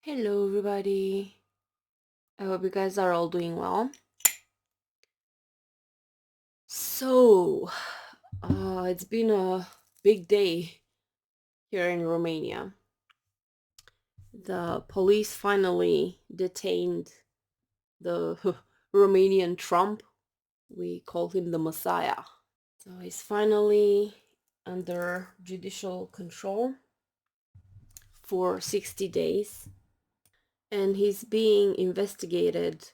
Hello, everybody. I hope you guys are all doing well. So, it's been a big day here in Romania. The police finally detained the Romanian Trump. We call him the Messiah. So, he's finally under judicial control for 60 days, and he's being investigated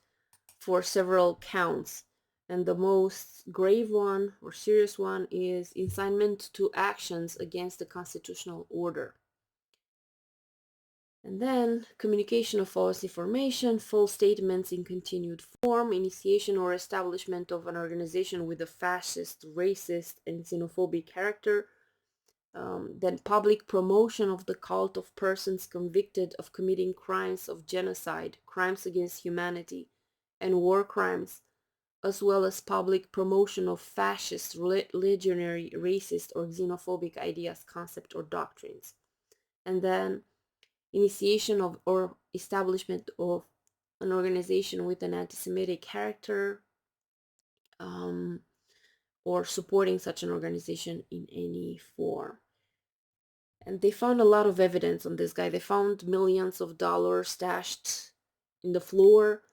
for several counts. And the most grave one or serious one is incitement to actions against the constitutional order. And then communication of false information, false statements in continued form, initiation or establishment of an organization with a fascist, racist, and xenophobic character. Then public promotion of the cult of persons convicted of committing crimes of genocide, crimes against humanity, and war crimes, as well as public promotion of fascist, legionary, racist, or xenophobic ideas, concepts, or doctrines. And then initiation of or establishment of an organization with an anti-Semitic character, um, or supporting such an organization in any form. And they found a lot of evidence on this guy. They found millions of dollars stashed in the floor,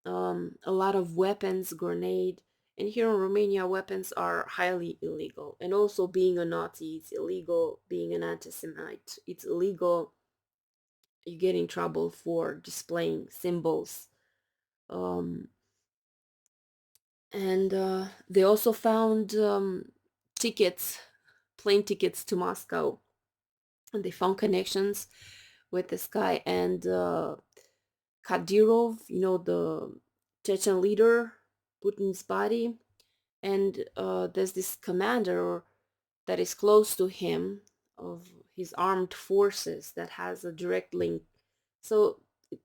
a lot of weapons, grenade. And here in Romania, weapons are highly illegal. And also being a Nazi, it's illegal. Being an anti-Semite, it's illegal. You get in trouble for displaying symbols. Um, and they also found tickets, plane tickets to Moscow. And they found connections with this guy and Kadyrov, the Chechen leader, Putin's body. And there's this commander that is close to him of his armed forces that has a direct link. So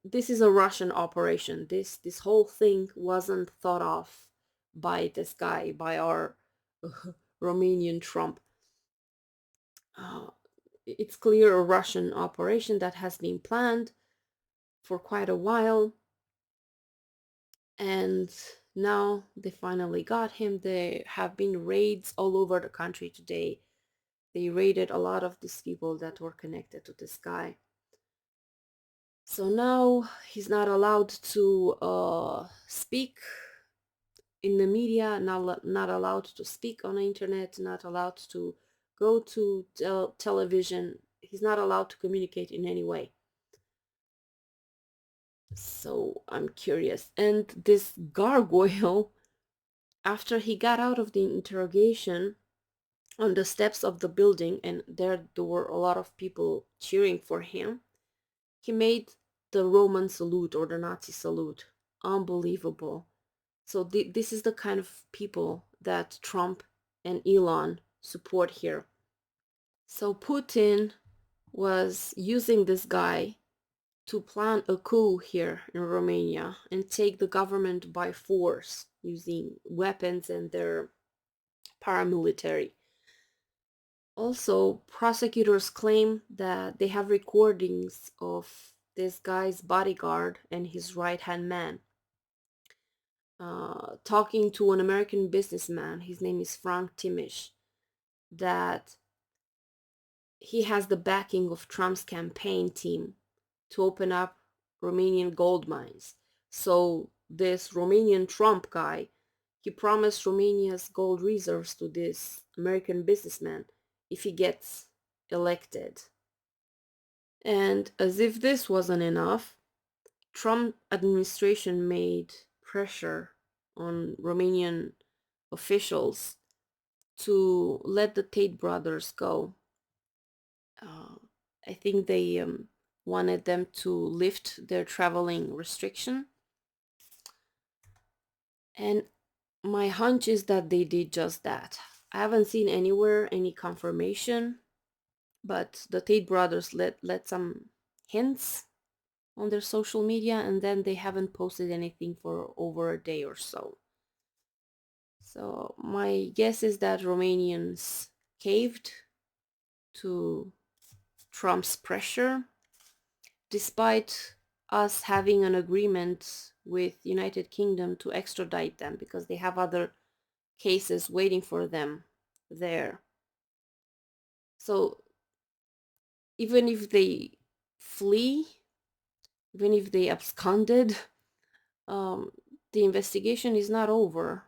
this is a Russian operation. This whole thing wasn't thought of by this guy, by our Romanian Trump. Uh, it's clear a Russian operation that has been planned for quite a while, and now they finally got him. There have been raids all over the country today. They raided a lot of these people that were connected to this guy. So now he's not allowed to speak in the media, not allowed to speak on the internet, not allowed to go to television. He's not allowed to communicate in any way. So I'm curious. And this gargoyle, after he got out of the interrogation on the steps of the building, and there were a lot of people cheering for him, he made the Roman salute or the Nazi salute. Unbelievable. So this is the kind of people that Trump and Elon support here. So Putin was using this guy to plan a coup here in Romania and take the government by force using weapons and their paramilitary. Also, prosecutors claim that they have recordings of this guy's bodyguard and his right-hand man talking to an American businessman. His name is Frank Timish, that he has the backing of Trump's campaign team to open up Romanian gold mines. So this Romanian Trump guy, he promised Romania's gold reserves to this American businessman if he gets elected. And as if this wasn't enough, Trump administration made pressure on Romanian officials to let the Tate brothers go. Uh, I think they wanted them to lift their traveling restriction. And my hunch is that they did just that. I haven't seen anywhere any confirmation, but the Tate brothers let some hints on their social media, and then they haven't posted anything for over a day or so. So my guess is that Romanians caved to Trump's pressure, despite us having an agreement with United Kingdom to extradite them because they have other cases waiting for them there. So even if they flee, even if they absconded, um, the investigation is not over.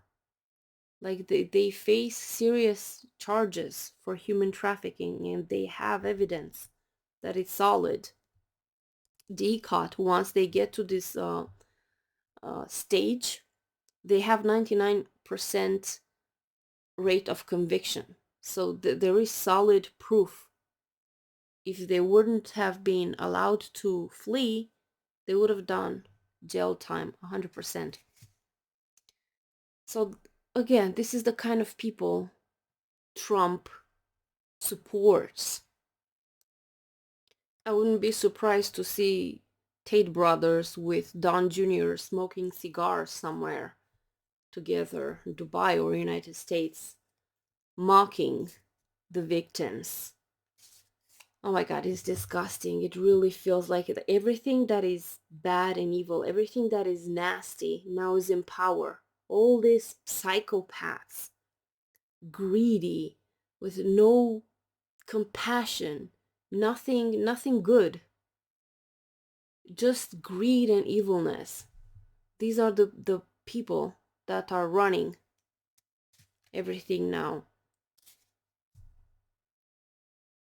Like they face serious charges for human trafficking and they have evidence that it's solid. DCOT, once they get to this stage, they have 99% rate of conviction. So there is solid proof. If they wouldn't have been allowed to flee, they would have done jail time 100%. So again, this is the kind of people Trump supports. I wouldn't be surprised to see Tate brothers with Don Jr. smoking cigars somewhere together in Dubai or United States, mocking the victims. Oh my God, it's disgusting. It really feels like it. Everything that is bad and evil, everything that is nasty now is in power. All these psychopaths, greedy, with no compassion, nothing good, just greed and evilness. These are the people that are running everything now.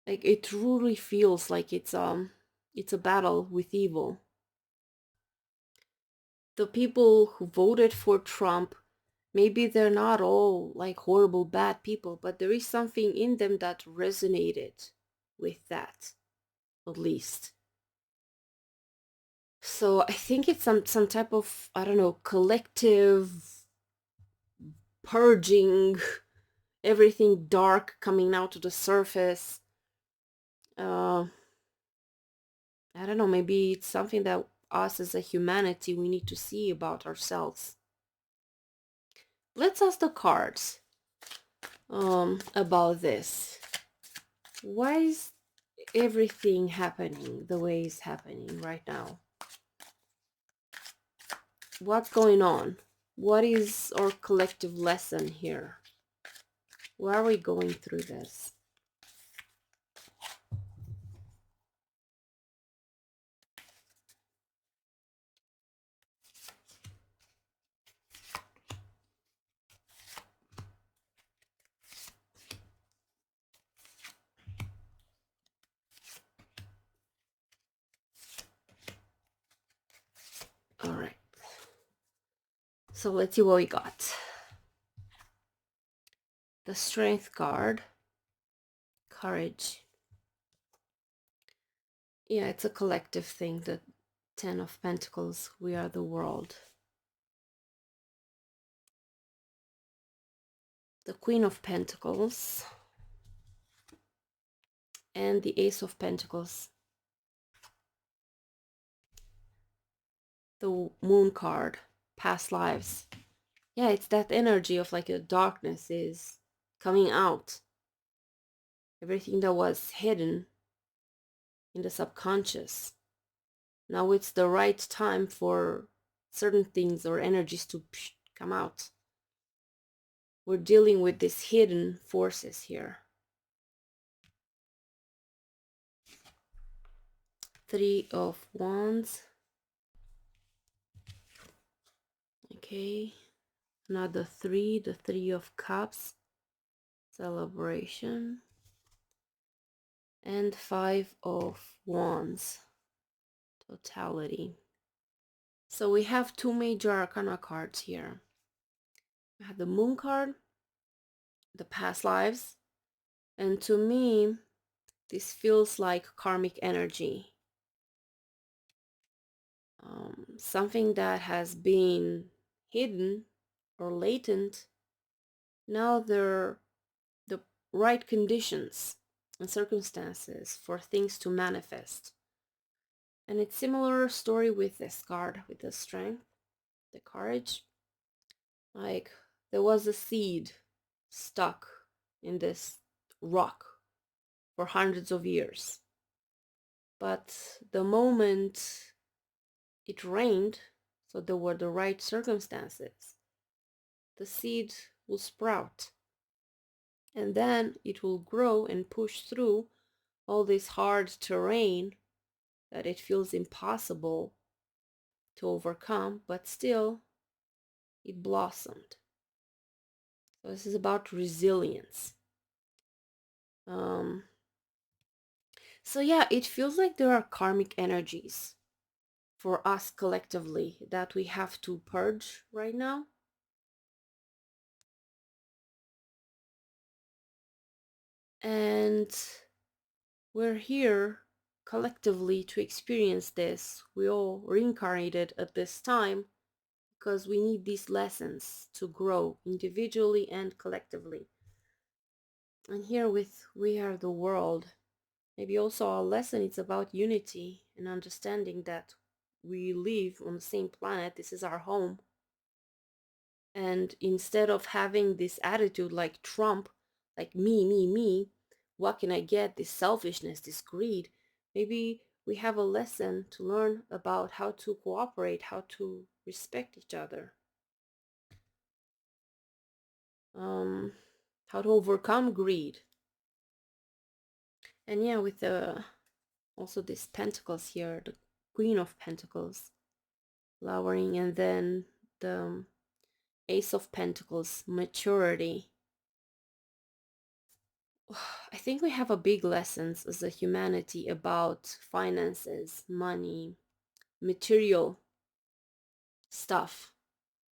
Like it truly feels like it's a battle with evil. The people who voted for Trump, maybe they're not all like horrible bad people, but there is something in them that resonated with that, at least. So I think it's some type of, I don't know, collective purging, everything dark coming out to the surface. I don't know, maybe it's something that us as a humanity we need to see about ourselves. Let's ask the cards about this. Why is everything happening the way it's happening right now? What's going on? What is our collective lesson here? Why are we going through this? All right. So let's see what we got. The Strength card. Courage. Yeah, it's a collective thing. The Ten of Pentacles. We are the world. The Queen of Pentacles. And the Ace of Pentacles. The Moon card. Past lives. Yeah, it's that energy of like a darkness is coming out. Everything that was hidden in the subconscious. Now it's the right time for certain things or energies to come out. We're dealing with these hidden forces here. Three of Wands. Okay. Another three, the Three of Cups. Celebration. And Five of Wands. Totality. So we have two major arcana cards here. We have the Moon card, the past lives, and to me, this feels like karmic energy. Something that has been hidden or latent. Now there are the right conditions and circumstances for things to manifest. And it's similar story with this card, with the Strength, the Courage. Like there was a seed stuck in this rock for hundreds of years. But the moment it rained, so there were the right circumstances. The seed will sprout, and then it will grow and push through all this hard terrain that it feels impossible to overcome, but still it blossomed. So this is about resilience. Um, so yeah, it feels like there are karmic energies for us collectively that we have to purge right now. And we're here collectively to experience this. We all reincarnated at this time because we need these lessons to grow individually and collectively. And here with We Are the World, maybe also our lesson is about unity and understanding that we live on the same planet. This is our home. And instead of having this attitude like Trump, like me, what can I get? This selfishness, this greed. Maybe we have a lesson to learn about how to cooperate, how to respect each other, um, how to overcome greed. And yeah, with the also these pentacles here, the Queen of Pentacles lowering, and then the Ace of Pentacles, maturity. I think we have a big lessons as a humanity about finances, money, material stuff,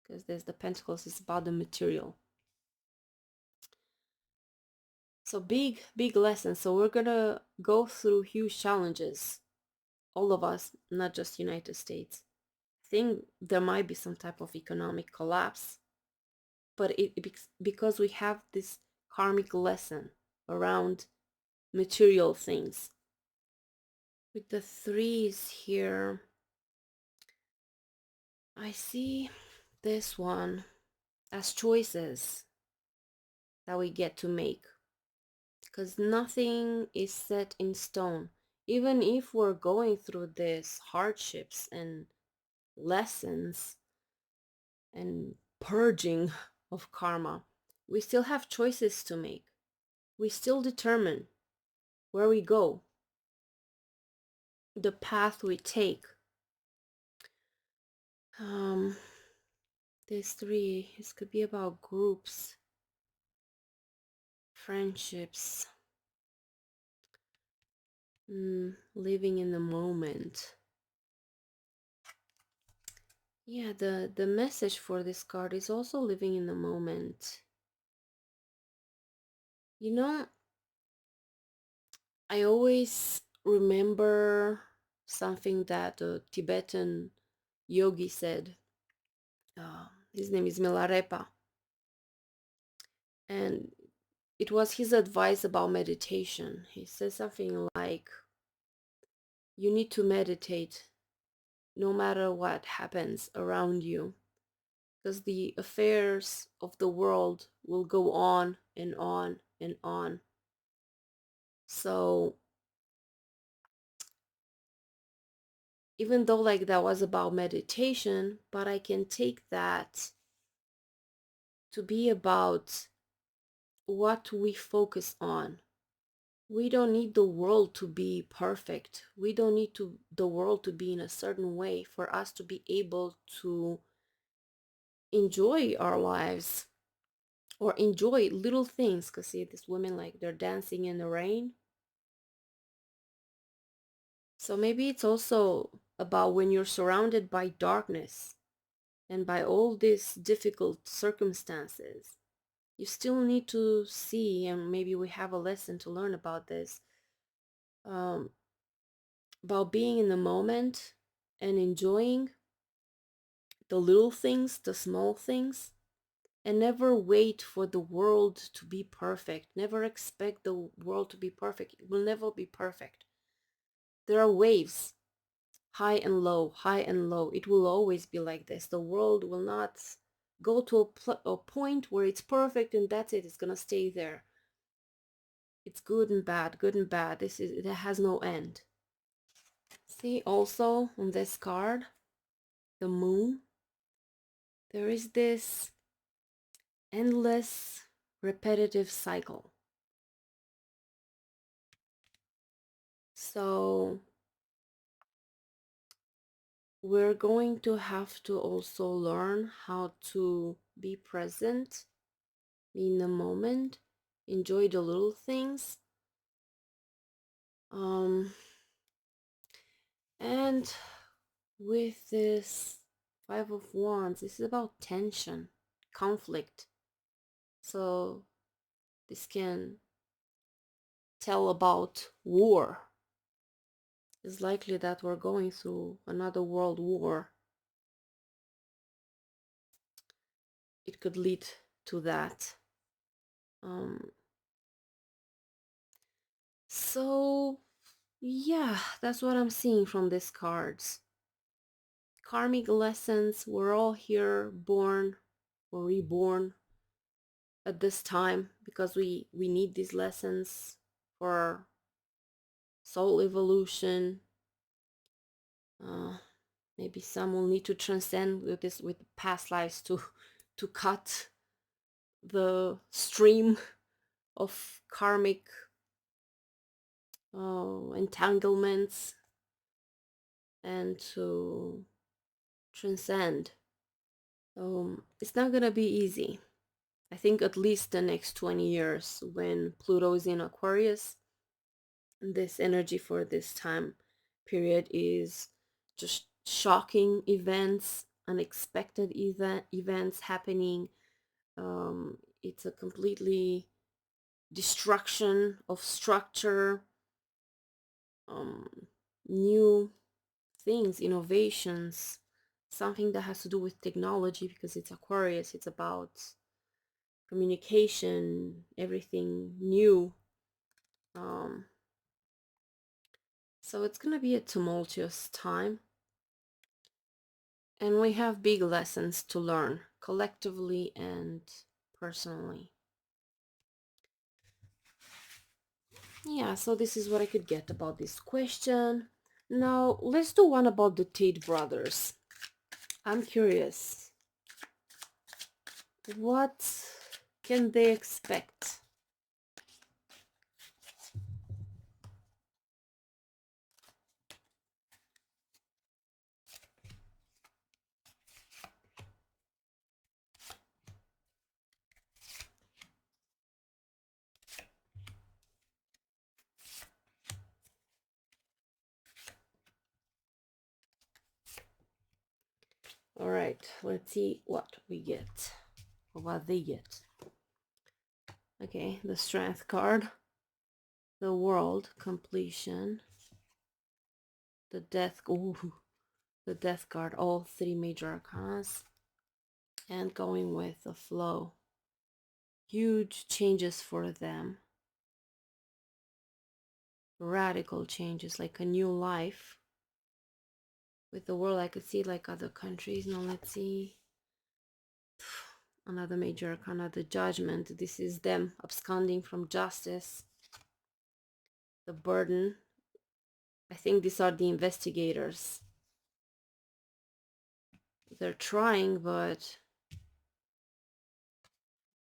because there's the Pentacles is about the material. So big lessons. So we're gonna go through huge challenges, all of us, not just United States. I think there might be some type of economic collapse, but because we have this karmic lesson around material things. With the threes here, I see this one as choices that we get to make, because nothing is set in stone. Even if we're going through these hardships and lessons and purging of karma, we still have choices to make. We still determine where we go, the path we take. Um, these three, this could be about groups, friendships, living in the moment. Yeah, the message for this card is also living in the moment. You know, I always remember something that a Tibetan yogi said. His name is Milarepa. And it was his advice about meditation. He says something like, you need to meditate no matter what happens around you, because the affairs of the world will go on and on and on. So even though like that was about meditation, but I can take that to be about what we focus on. We don't need the world to be perfect. We don't need the world to be in a certain way for us to be able to enjoy our lives or enjoy little things. Because see, these women, like, they're dancing in the rain. So maybe it's also about when you're surrounded by darkness and by all these difficult circumstances, you still need to see, and maybe we have a lesson to learn about this, um, about being in the moment and enjoying the little things, the small things, and never wait for the world to be perfect. Never expect the world to be perfect. It will never be perfect. There are waves, high and low, high and low. It will always be like this. The world will not go to a point where it's perfect and that's it. It's gonna stay there. It's good and bad, good and bad. It has no end. See also on this card, the moon, there is this endless repetitive cycle. So we're going to have to also learn how to be present, be in the moment, enjoy the little things. Um, and with this Five of Wands, this is about tension, conflict. So this can tell about war. It's likely that we're going through another world war. It could lead to that. Um, so yeah, that's what I'm seeing from these cards. Karmic lessons, we're all here born or reborn at this time because we need these lessons for soul evolution. uh, Maybe some will need to transcend with this, with past lives, to cut the stream of karmic entanglements and to transcend. It's not gonna be easy. I think at least the next 20 years, when Pluto is in Aquarius, this energy for this time period is just shocking events, unexpected events happening. It's a completely destruction of structure, um, new things, innovations, something that has to do with technology because it's Aquarius. It's about communication, everything new. Um, so it's gonna be a tumultuous time. And we have big lessons to learn collectively and personally. Yeah, so this is what I could get about this question. Now, let's do one about the Tate brothers. I'm curious. What can they expect? All right, let's see what we get, or what they get. Okay, the Strength card, the World, completion, the Death, ooh, the Death card, all three major arcanas, and going with the flow. Huge changes for them, radical changes, like a new life. With the World, I could see like other countries. Now let's see. Another major arcana, the Judgment. This is them absconding from justice. The Burden. I think these are the investigators. They're trying, but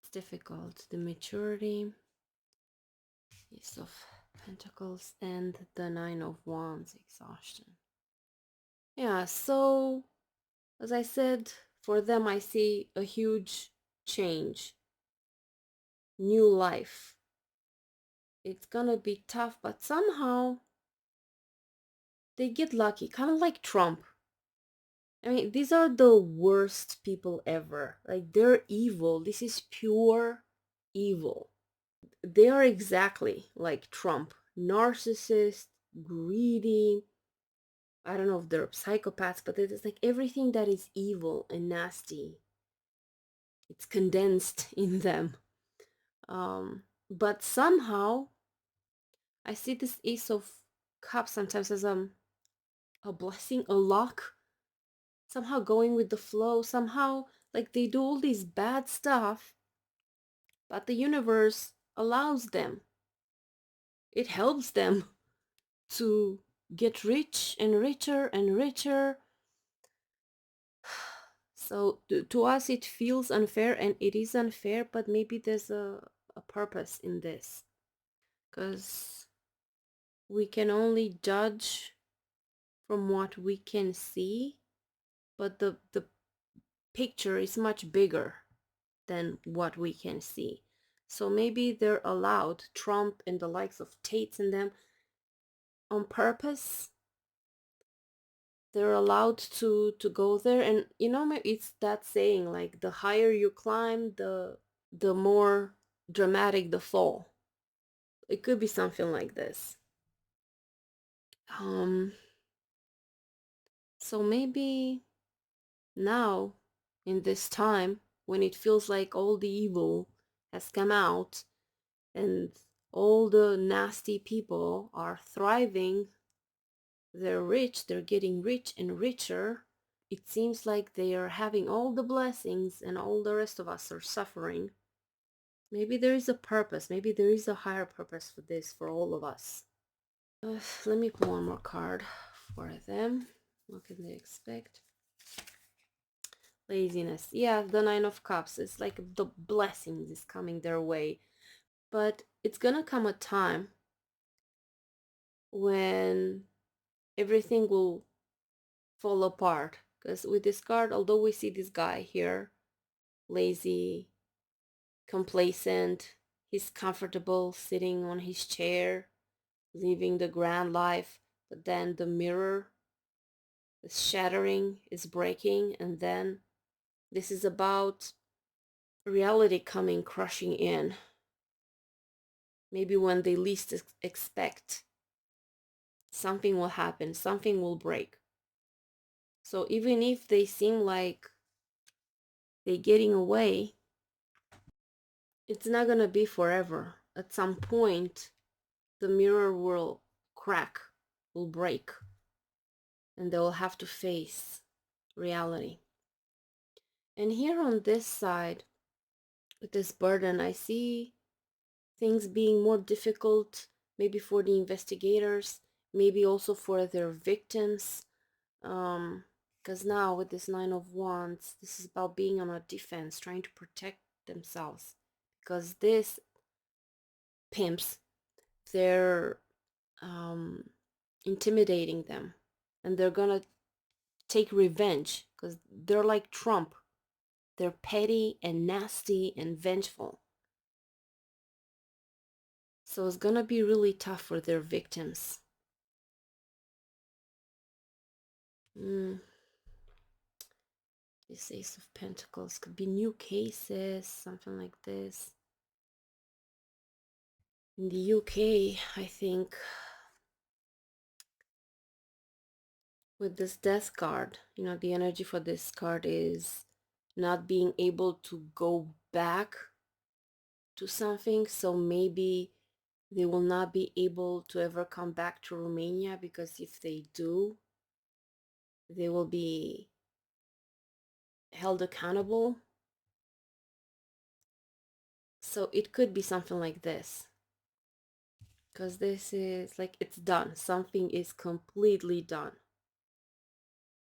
it's difficult. The Maturity, Ace of Pentacles, and the Nine of Wands, exhaustion. Yeah, so as I said, for them I see a huge change, new life. It's gonna be tough, but somehow they get lucky, kind of like Trump. I mean, these are the worst people ever. Like, they're evil. This is pure evil. They are exactly like Trump. Narcissist, greedy. I don't know if they're psychopaths, but it is like everything that is evil and nasty. It's condensed in them. But somehow I see this Ace of Cups sometimes as a blessing, a luck, somehow going with the flow, somehow like they do all this bad stuff, but the universe allows them. It helps them to get rich and richer and richer. So to us it feels unfair, and it is unfair, but maybe there's a purpose in this, because we can only judge from what we can see, but the picture is much bigger than what we can see. So maybe they're allowed, Trump and the likes of Tates and them, on purpose. They're allowed to go there, and maybe it's that saying, like, the higher you climb, the more dramatic the fall. It could be something like this. um so maybe now, in this time when it feels like all the evil has come out and all the nasty people are thriving, they're rich, they're getting rich and richer, it seems like they are having all the blessings and all the rest of us are suffering. Maybe there is a purpose, maybe there is a higher purpose for this, for all of us. Let me pull one more card for them. What can they expect? Laziness. Yeah, the Nine of Cups. It's like the blessings is coming their way. But it's gonna come a time when everything will fall apart. Because with this card, although we see this guy here, lazy, complacent, he's comfortable sitting on his chair, living the grand life, but then the mirror is shattering, is breaking, and then this is about reality coming crushing in. Maybe when they least expect, something will happen, something will break. So even if they seem like they're getting away, it's not gonna be forever. At some point, the mirror will crack, will break, and they'll have to face reality. And here on this side, with this burden, I see things being more difficult, maybe for the investigators, maybe also for their victims. Because now with this Nine of Wands, this is about being on a defense, trying to protect themselves. Because this pimps, they're intimidating them, and they're gonna take revenge because they're like Trump. They're petty and nasty and vengeful. So it's gonna be really tough for their victims. This Ace of Pentacles could be new cases, something like this. In the UK, I think, with this Death card, the energy for this card is not being able to go back to something. So maybe they will not be able to ever come back to Romania, because if they do, they will be held accountable. So it could be something like this, because this is like, it's done. Something is completely done.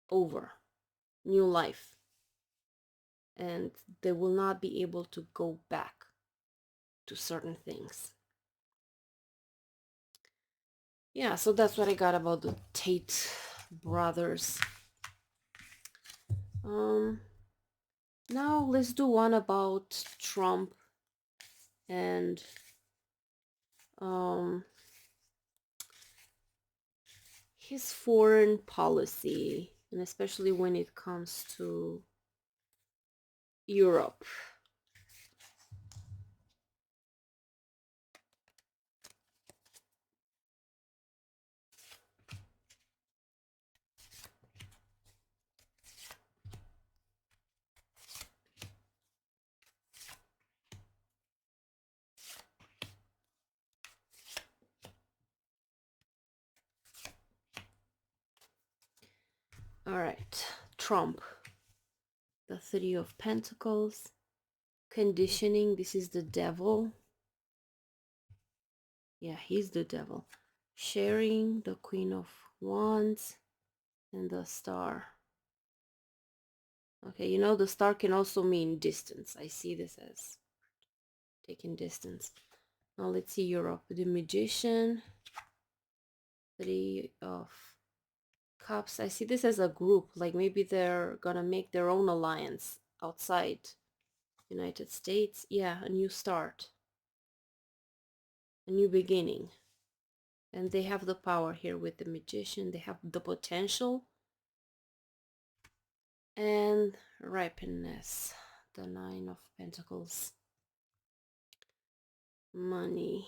Over. New life. And they will not be able to go back to certain things. Yeah, so that's what I got about the Tate brothers. Now let's do one about Trump and his foreign policy, and especially when it comes to Europe. All right, Trump, the Three of Pentacles, conditioning. This is the devil. Yeah, he's the devil. Sharing, the Queen of Wands, and the Star. Okay, you know, the star can also mean distance. I see this as taking distance. Now let's see Europe. The Magician, Three of Cups. I see this as a group, like maybe they're gonna make their own alliance outside United States. Yeah, a new start, a new beginning. And they have the power here with the Magician. They have the potential and ripeness. The Nine of Pentacles. Money.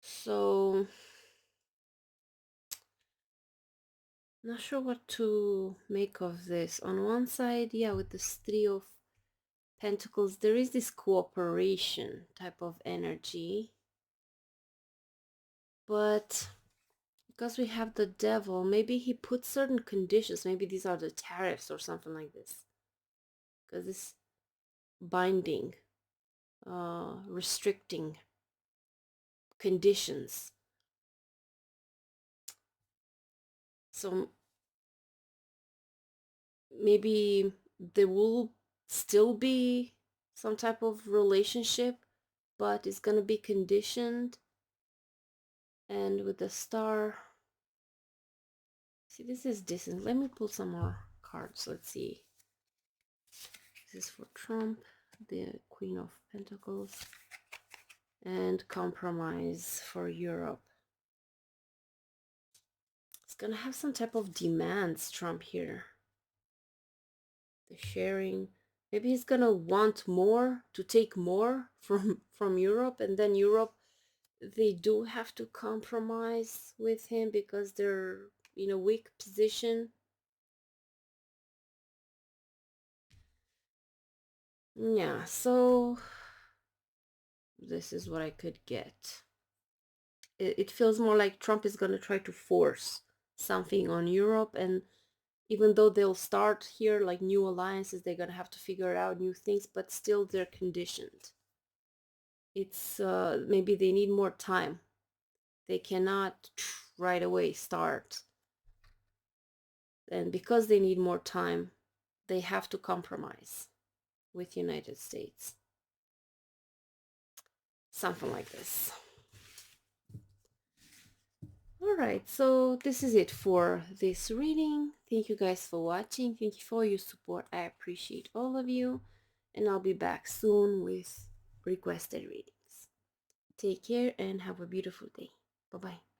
So not sure what to make of this. On one side, yeah, with this Three of Pentacles, there is this cooperation type of energy. But because we have the Devil, maybe he put certain conditions. Maybe these are the tariffs or something like this. Because this binding, restricting conditions. So maybe there will still be some type of relationship, but it's going to be conditioned. And with the Star, see, this is distance. Let me pull some more cards. Let's see. This is for Trump, the Queen of Pentacles, and compromise for Europe. It's going to have some type of demands, Trump here. The sharing. Maybe he's going to want more, to take more from Europe, and then Europe, they do have to compromise with him because they're in a weak position. Yeah, so this is what I could get. It feels more like Trump is going to try to force something on Europe, and even though they'll start here like new alliances, they're going to have to figure out new things, but still they're conditioned. It's maybe they need more time. They cannot right away start, and because they need more time, they have to compromise with United States. Something like this. All right, so this is it for this reading. Thank you guys for watching. Thank you for your support. I appreciate all of you, and I'll be back soon with requested readings. Take care and have a beautiful day. Bye-bye.